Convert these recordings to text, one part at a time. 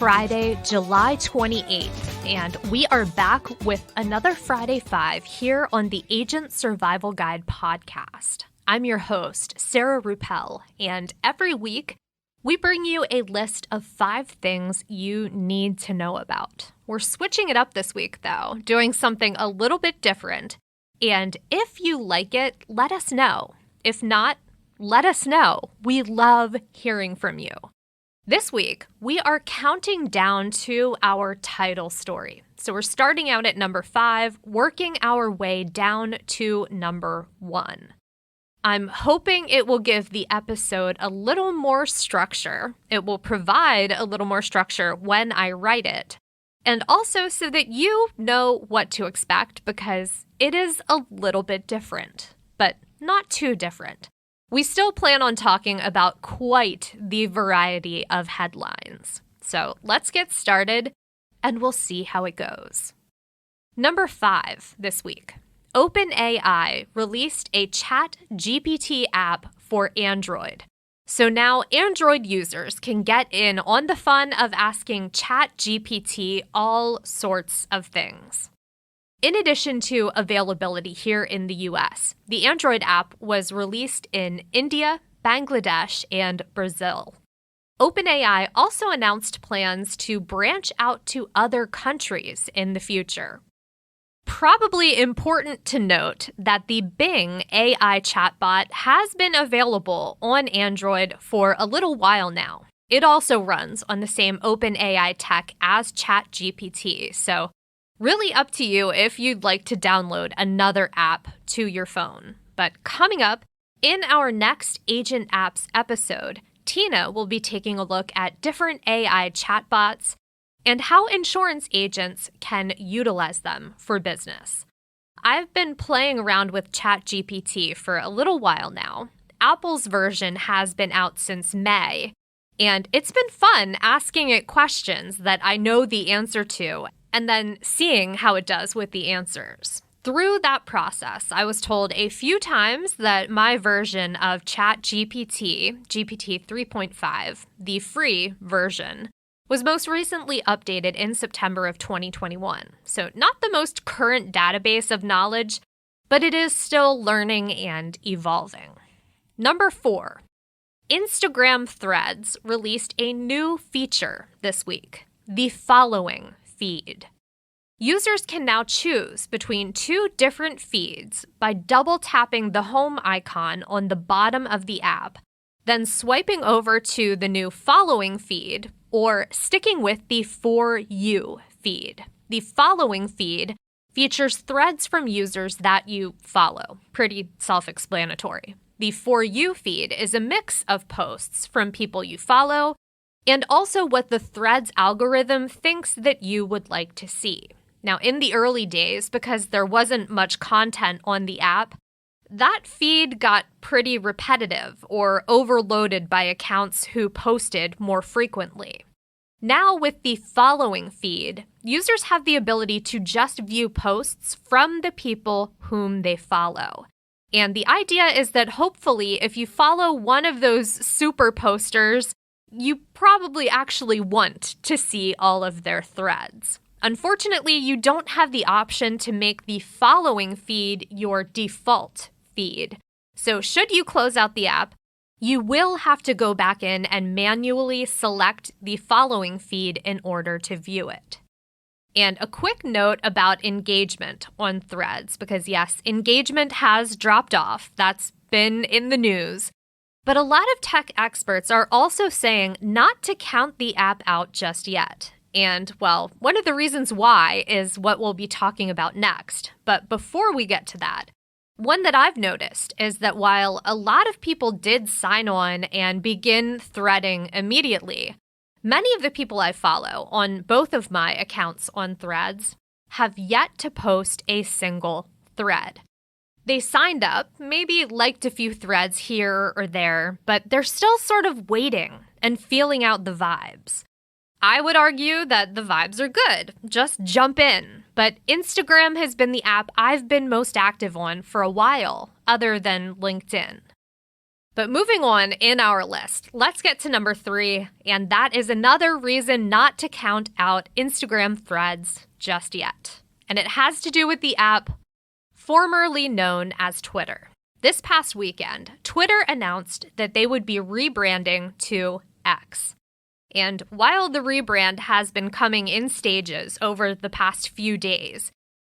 Friday, July 28th, and we are back with another Friday 5 here on the Agent Survival Guide podcast. I'm your host, Sarah Ruppel, and every week we bring you a list of 5 things you need to know about. We're switching it up this week, though, doing something a little bit different, and if you like it, let us know. If not, let us know. We love hearing from you. This week, we are counting down to our title story. So we're starting out at number 5, working our way down to number 1. I'm hoping it will give the episode a little more structure. It will provide a little more structure when I write it. And also so that you know what to expect because it is a little bit different, but not too different. We still plan on talking about quite the variety of headlines. So let's get started, and we'll see how it goes. Number 5 this week. OpenAI released a ChatGPT app for Android. So now Android users can get in on the fun of asking ChatGPT all sorts of things. In addition to availability here in the US, the Android app was released in India, Bangladesh, and Brazil. OpenAI also announced plans to branch out to other countries in the future. Probably important to note that the Bing AI chatbot has been available on Android for a little while now. It also runs on the same OpenAI tech as ChatGPT, so really up to you if you'd like to download another app to your phone. But coming up, in our next Agent Apps episode, Tina will be taking a look at different AI chatbots and how insurance agents can utilize them for business. I've been playing around with ChatGPT for a little while now. Apple's version has been out since May, and it's been fun asking it questions that I know the answer to and then seeing how it does with the answers. Through that process, I was told a few times that my version of ChatGPT, GPT 3.5, the free version, was most recently updated in September of 2021. So not the most current database of knowledge, but it is still learning and evolving. Number 4, Instagram Threads released a new feature this week, the following feed. Users can now choose between 2 different feeds by double tapping the home icon on the bottom of the app, then swiping over to the new following feed or sticking with the For You feed. The following feed features threads from users that you follow. Pretty self-explanatory. The For You feed is a mix of posts from people you follow and also what the Threads algorithm thinks that you would like to see. Now, in the early days, because there wasn't much content on the app, that feed got pretty repetitive or overloaded by accounts who posted more frequently. Now, with the following feed, users have the ability to just view posts from the people whom they follow. And the idea is that hopefully, if you follow one of those super posters, you probably actually want to see all of their threads. Unfortunately, you don't have the option to make the following feed your default feed. So should you close out the app, you will have to go back in and manually select the following feed in order to view it. And a quick note about engagement on Threads, because yes, engagement has dropped off. That's been in the news. But a lot of tech experts are also saying not to count the app out just yet. And, well, one of the reasons why is what we'll be talking about next. But before we get to that, one that I've noticed is that while a lot of people did sign on and begin threading immediately, many of the people I follow on both of my accounts on Threads have yet to post a single thread. They signed up, maybe liked a few threads here or there, but they're still sort of waiting and feeling out the vibes. I would argue that the vibes are good. Just jump in. But Instagram has been the app I've been most active on for a while, other than LinkedIn. But moving on in our list, let's get to number 3, and that is another reason not to count out Instagram Threads just yet. And it has to do with the app formerly known as Twitter. This past weekend, Twitter announced that they would be rebranding to X. And while the rebrand has been coming in stages over the past few days,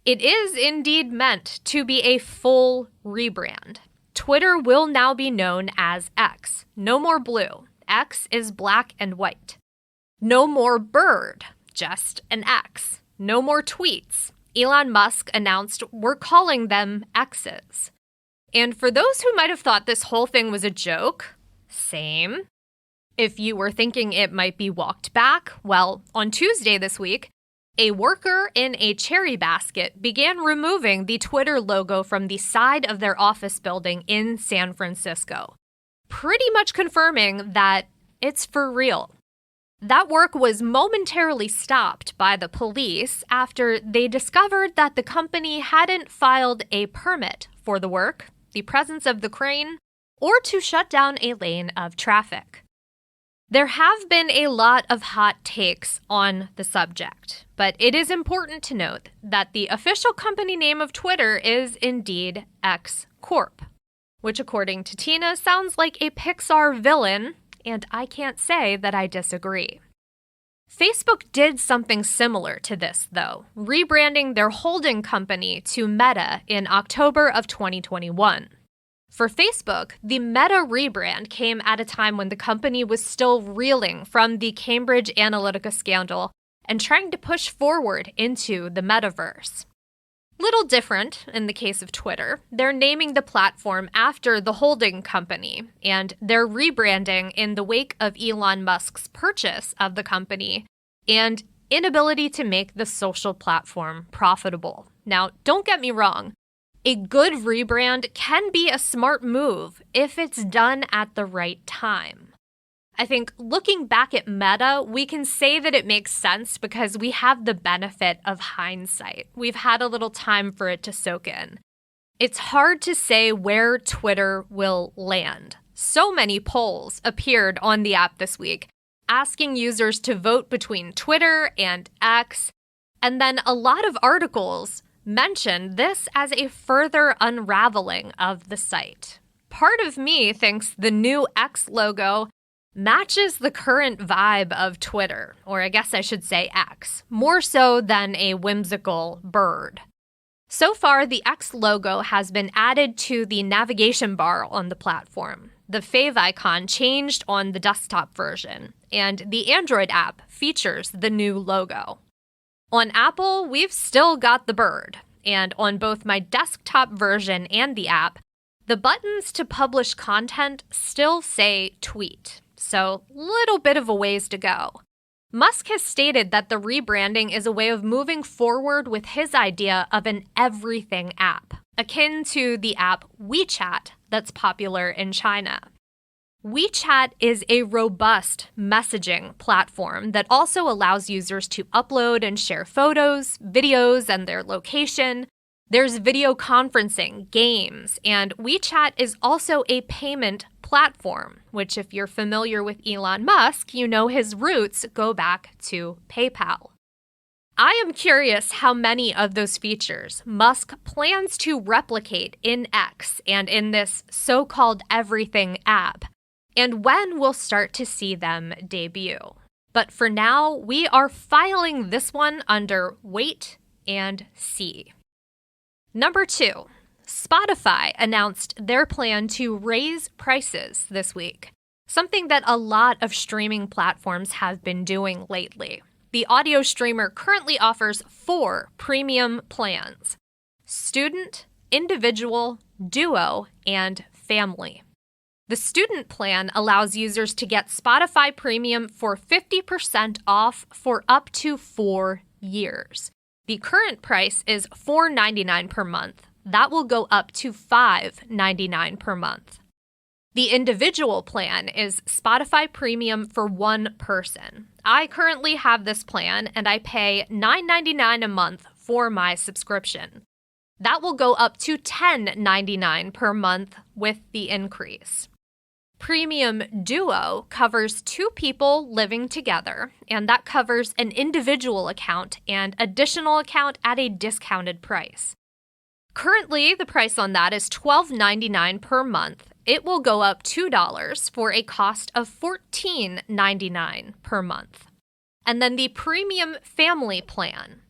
it is indeed meant to be a full rebrand. Twitter will now be known as X. No more blue. X is black and white. No more bird, just an X. No more tweets. Elon Musk announced we're calling them X's. And for those who might have thought this whole thing was a joke, same. If you were thinking it might be walked back, well, on Tuesday this week, a worker in a cherry basket began removing the Twitter logo from the side of their office building in San Francisco, pretty much confirming that it's for real. That work was momentarily stopped by the police after they discovered that the company hadn't filed a permit for the work, the presence of the crane, or to shut down a lane of traffic. There have been a lot of hot takes on the subject, but it is important to note that the official company name of Twitter is indeed X Corp, which according to Tina sounds like a Pixar villain, and I can't say that I disagree. Facebook did something similar to this, though, rebranding their holding company to Meta in October of 2021. For Facebook, the Meta rebrand came at a time when the company was still reeling from the Cambridge Analytica scandal and trying to push forward into the metaverse. Little different in the case of Twitter, they're naming the platform after the holding company, and they're rebranding in the wake of Elon Musk's purchase of the company and inability to make the social platform profitable. Now, don't get me wrong. A good rebrand can be a smart move if it's done at the right time. I think looking back at Meta, we can say that it makes sense because we have the benefit of hindsight. We've had a little time for it to soak in. It's hard to say where Twitter will land. So many polls appeared on the app this week, asking users to vote between Twitter and X, and then a lot of articles mentioned this as a further unraveling of the site. Part of me thinks the new X logo matches the current vibe of Twitter, or I guess I should say X, more so than a whimsical bird. So far, the X logo has been added to the navigation bar on the platform. The fave icon changed on the desktop version, and the Android app features the new logo. On Apple, we've still got the bird, and on both my desktop version and the app, the buttons to publish content still say tweet, so little bit of a ways to go. Musk has stated that the rebranding is a way of moving forward with his idea of an everything app, akin to the app WeChat that's popular in China. WeChat is a robust messaging platform that also allows users to upload and share photos, videos, and their location. There's video conferencing, games, and WeChat is also a payment platform, which if you're familiar with Elon Musk, you know his roots go back to PayPal. I am curious how many of those features Musk plans to replicate in X and in this so-called everything app, and when we'll start to see them debut. But for now, we are filing this one under wait and see. Number 2, Spotify announced their plan to raise prices this week, something that a lot of streaming platforms have been doing lately. The audio streamer currently offers 4 premium plans: Student, Individual, Duo, and Family. The student plan allows users to get Spotify Premium for 50% off for up to 4 years. The current price is $4.99 per month. That will go up to $5.99 per month. The individual plan is Spotify Premium for one person. I currently have this plan and I pay $9.99 a month for my subscription. That will go up to $10.99 per month with the increase. Premium Duo covers 2 people living together, and that covers an individual account and additional account at a discounted price. Currently, the price on that is $12.99 per month. It will go up $2 for a cost of $14.99 per month. And then the Premium Family Plan.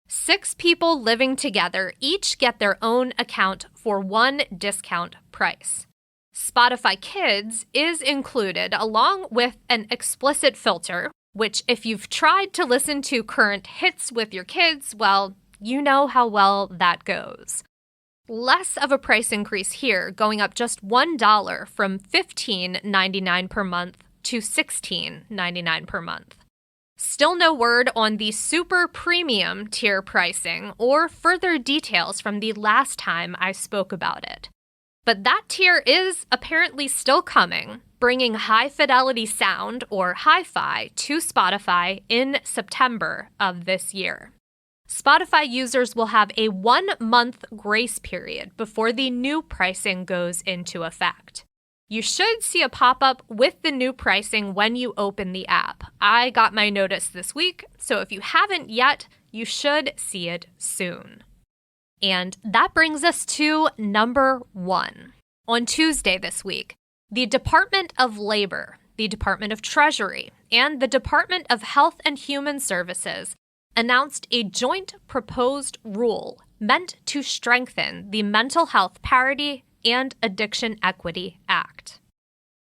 6 people living together each get their own account for one discount price. Spotify Kids is included along with an explicit filter, which if you've tried to listen to current hits with your kids, well, you know how well that goes. Less of a price increase here, going up just $1 from $15.99 per month to $16.99 per month. Still no word on the super premium tier pricing or further details from the last time I spoke about it. But that tier is apparently still coming, bringing high-fidelity sound, or hi-fi, to Spotify in September of this year. Spotify users will have a 1-month grace period before the new pricing goes into effect. You should see a pop-up with the new pricing when you open the app. I got my notice this week, so if you haven't yet, you should see it soon. And that brings us to number 1. On Tuesday this week, the Department of Labor, the Department of Treasury, and the Department of Health and Human Services announced a joint proposed rule meant to strengthen the Mental Health Parity and Addiction Equity Act.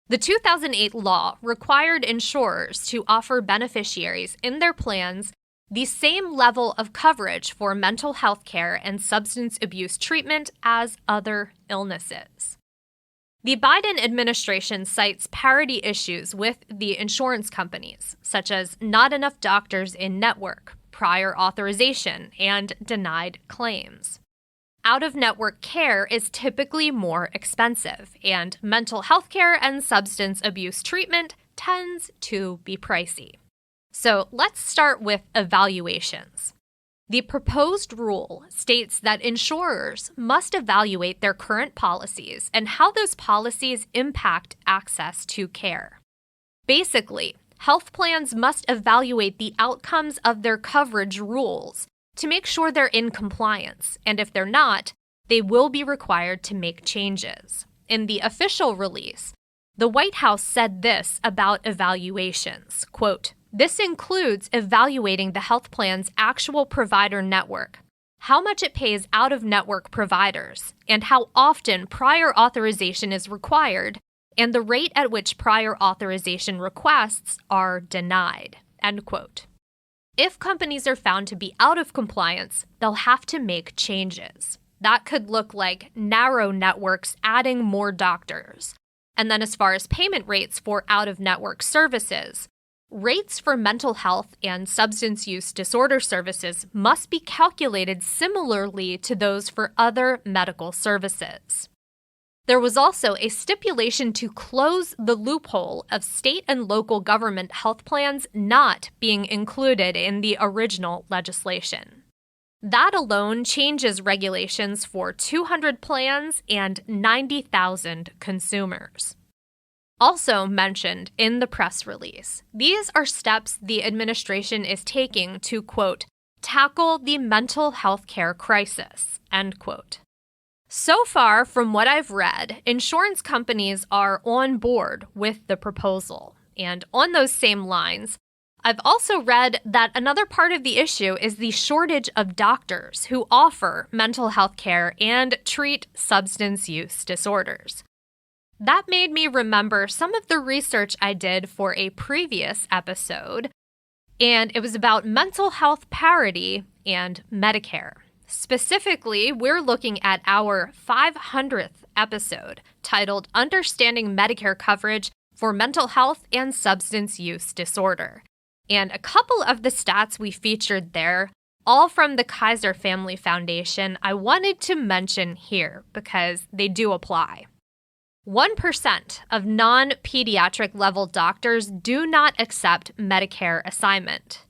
The 2008 law required insurers to offer beneficiaries in their plans the same level of coverage for mental health care and substance abuse treatment as other illnesses. The Biden administration cites parity issues with the insurance companies, such as not enough doctors in network, prior authorization, and denied claims. Out-of-network care is typically more expensive, and mental health care and substance abuse treatment tends to be pricey. So let's start with evaluations. The proposed rule states that insurers must evaluate their current policies and how those policies impact access to care. Basically, health plans must evaluate the outcomes of their coverage rules to make sure they're in compliance, and if they're not, they will be required to make changes. In the official release, the White House said this about evaluations, quote, "This includes evaluating the health plan's actual provider network, how much it pays out-of-network providers, and how often prior authorization is required, and the rate at which prior authorization requests are denied," end quote. If companies are found to be out of compliance, they'll have to make changes. That could look like narrow networks adding more doctors. And then as far as payment rates for out-of-network services, rates for mental health and substance use disorder services must be calculated similarly to those for other medical services. There was also a stipulation to close the loophole of state and local government health plans not being included in the original legislation. That alone changes regulations for 200 plans and 90,000 consumers. Also mentioned in the press release, these are steps the administration is taking to, quote, tackle the mental health care crisis, end quote. So far, from what I've read, insurance companies are on board with the proposal. And on those same lines, I've also read that another part of the issue is the shortage of doctors who offer mental health care and treat substance use disorders. That made me remember some of the research I did for a previous episode, and it was about mental health parity and Medicare. Specifically, we're looking at our 500th episode titled Understanding Medicare Coverage for Mental Health and Substance Use Disorder. And a couple of the stats we featured there, all from the Kaiser Family Foundation, I wanted to mention here because they do apply. 1% of non-pediatric level doctors do not accept Medicare assignment.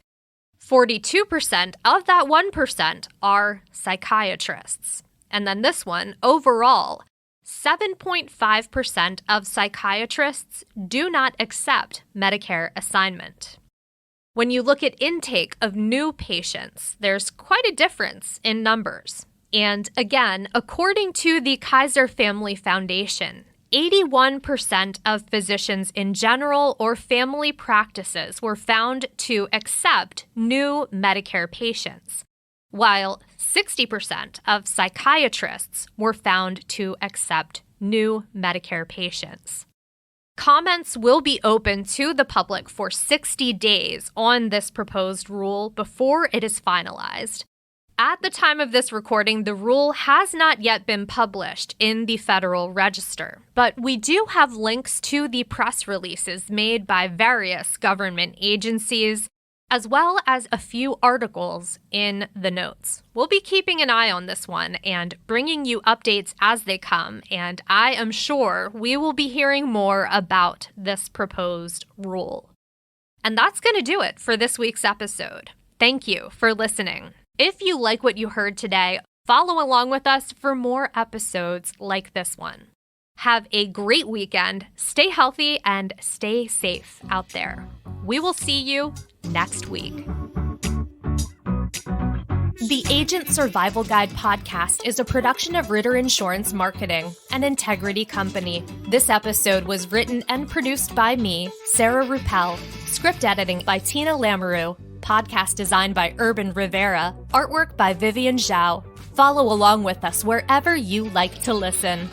42% of that 1% are psychiatrists. And then this one, overall, 7.5% of psychiatrists do not accept Medicare assignment. When you look at intake of new patients, there's quite a difference in numbers. And again, according to the Kaiser Family Foundation, 81% of physicians in general or family practices were found to accept new Medicare patients, while 60% of psychiatrists were found to accept new Medicare patients. Comments will be open to the public for 60 days on this proposed rule before it is finalized. At the time of this recording, the rule has not yet been published in the Federal Register, but we do have links to the press releases made by various government agencies, as well as a few articles in the notes. We'll be keeping an eye on this one and bringing you updates as they come, and I am sure we will be hearing more about this proposed rule. And that's going to do it for this week's episode. Thank you for listening. If you like what you heard today, follow along with us for more episodes like this one. Have a great weekend, stay healthy, and stay safe out there. We will see you next week. The Agent Survival Guide podcast is a production of Ritter Insurance Marketing, an integrity company. This episode was written and produced by me, Sarah Ruppel, script editing by Tina Lamoureux, podcast design by Urban Rivera, artwork by Vivian Zhao. Follow along with us wherever you like to listen.